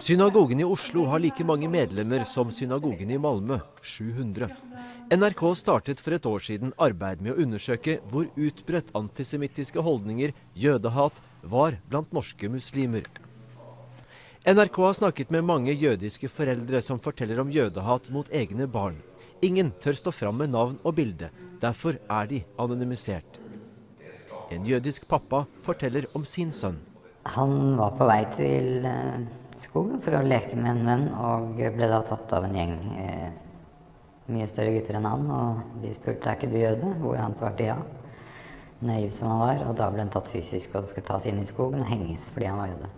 Synagogen i Oslo har like mange medlemmer som synagogen i Malmö, 700. NRK startet for et år siden arbeid med å undersøke hvor utbredt antisemittiske holdninger, jødehat, var blant norske muslimer. NRK har snakket med mange jødiske foreldre som forteller om jødehat mot egne barn. Ingen tør stå fram med navn og bilde, derfor er de anonymisert. En jødisk pappa forteller om sin sønn. Han var på vei til skogen for å leke med en venn, og ble da tatt av en gjeng mye større gutter enn han, og de spurte, er ikke du jøde? Hvor han svarte ja, naiv som han var, og da ble han tatt fysisk og skulle tas inn i skogen og henges fordi han var jøde.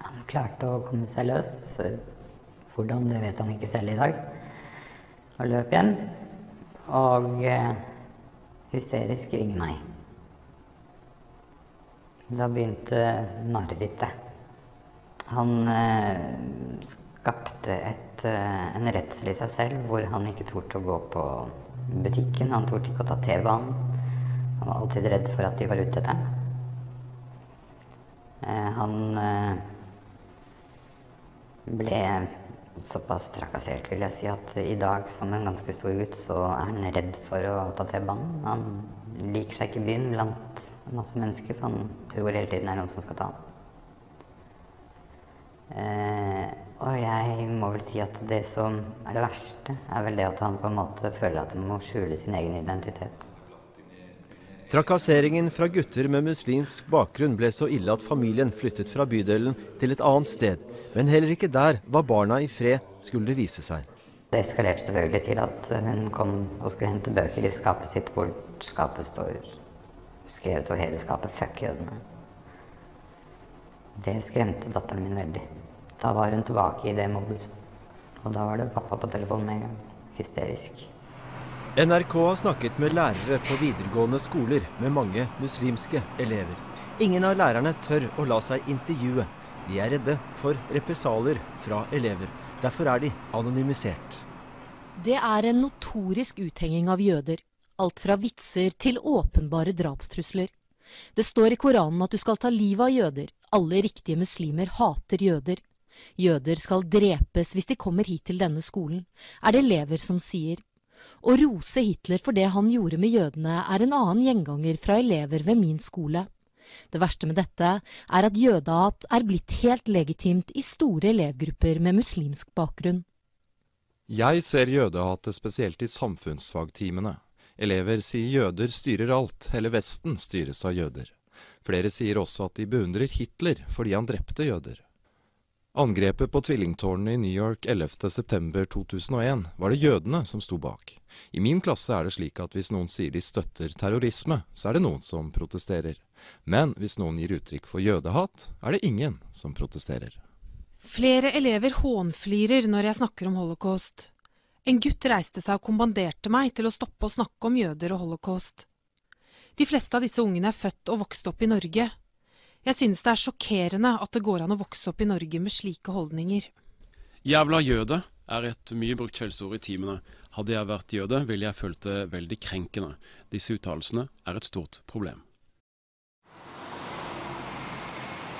Han klarte å komme seg løs, hvordan det vet han ikke selv i dag, og løp hjem, og hysterisk ringer meg. Da begynte marerittet. Han skapte en redsel i seg selv, hvor han ikke torde å gå på butikken, han torde ikke å ta T-banen. Han var alltid redd for at de var ute etter ham. Han ble såpass trakassert, vil jeg si, at i dag som en ganske stor gutt, så er han redd for å ta T-banen. Han liker seg ikke i byen blant masse mennesker, for han tror hele tiden det er noen som skal ta ham. Og jeg må vel si at det som er det verste, er vel det at han på en måte føler at han må skjule sin egen identitet. Trakasseringen fra gutter med muslimsk bakgrunn ble så ille at familien flyttet fra bydelen til et annet sted. Men heller ikke der var barna i fred, skulle det vise seg. Det eskalerte selvfølgelig til at hun kom og skulle hente bøker i skapet sitt, hvor skapet står skrevet over hele skapet, fuck jødene. Det skremte datteren min veldig. Da var hun tilbake i det modus. Og da var det pappa på telefonen med en gang. Hysterisk. NRK har snakket med lærere på videregående skoler med mange muslimske elever. Ingen av lærerne tør å la seg intervjue. De er redde for represalier fra elever. Derfor er de anonymisert. Det er en notorisk uthenging av jøder. Alt fra vitser til åpenbare drapstrusler. Det står i Koranen at du skal ta livet av jøder. Alle riktige muslimer hater jøder. Jøder skal drepes hvis de kommer hit til denne skolen, er det elever som sier. Å rose Hitler for det han gjorde med jødene er en annen gjenganger fra elever ved min skole. Det verste med dette er at jødehat er blitt helt legitimt i store elevgrupper med muslimsk bakgrunn. Jeg ser jødehatet spesielt i samfunnsfagtimene. Elever sier jøder styrer alt, hele Vesten styres av jøder. Flere sier også at de beundrer Hitler fordi han drepte jøder. Angrepet på tvillingtårnene i New York 11. september 2001 var det jødene som sto bak. I min klasse er det slik at hvis noen sier de støtter terrorisme, så er det noen som protesterer. Men hvis noen gir uttrykk for jødehat, er det ingen som protesterer. Flere elever hånflirer når jeg snakker om holocaust. En gutt reiste seg og kommanderte meg til å stoppe å snakke om jøder og holocaust. De fleste av disse ungene er født og vokst opp i Norge. Jeg synes det er sjokkerende at det går an å vokse opp i Norge med slike holdninger. Jævla jøde er et mye brukt skjellsord i timene. Hadde jeg vært jøde, ville jeg følt det veldig krenkende. Disse uttalelsene er et stort problem.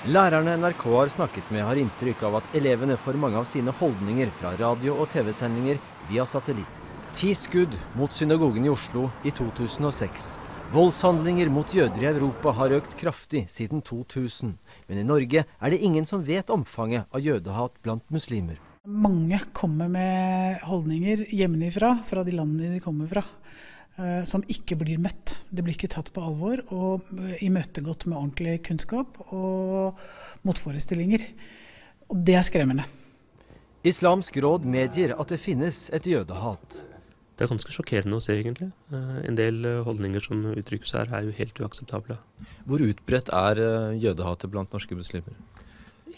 Lærerne NRK har snakket med har inntrykk av at elevene får mange av sine holdninger fra radio- og TV-sendinger via satellitt. 10 skudd mot synagogen i Oslo i 2006. Voldshandlinger mot jøder i Europa har økt kraftig siden 2000, men i Norge er det ingen som vet omfanget av jødehat blant muslimer. Mange kommer med holdninger hjemmefra, fra de landene de kommer fra, som ikke blir møtt. Det blir ikke tatt på alvor og imøtegått med ordentlig kunnskap og motforestillinger. Og det er skremmende. Islamsk råd medgir at det finnes et jødehat. Det er ganske sjokkerende å se, egentlig. En del holdninger som uttrykkes her er jo helt uakseptable. Hvor utbredt er jødehatet blant norske muslimer?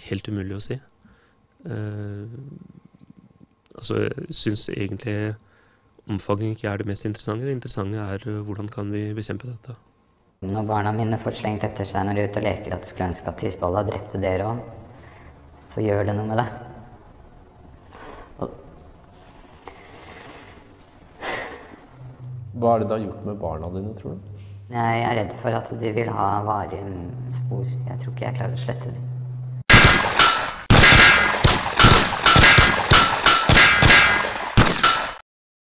Helt umulig å si. Jeg synes egentlig omfanget ikke er det mest interessante. Det interessante er hvordan kan vi bekjempe dette. Når barna mine får slengt etter seg når de er ute og leker at de skulle ønske at Hizbollah drepte dere også, så gjør det noe med det. Hva er det det har gjort med barna dine, tror du? Jeg er redd for at de vil ha varige spor. Jeg tror ikke jeg klarer å slette dem.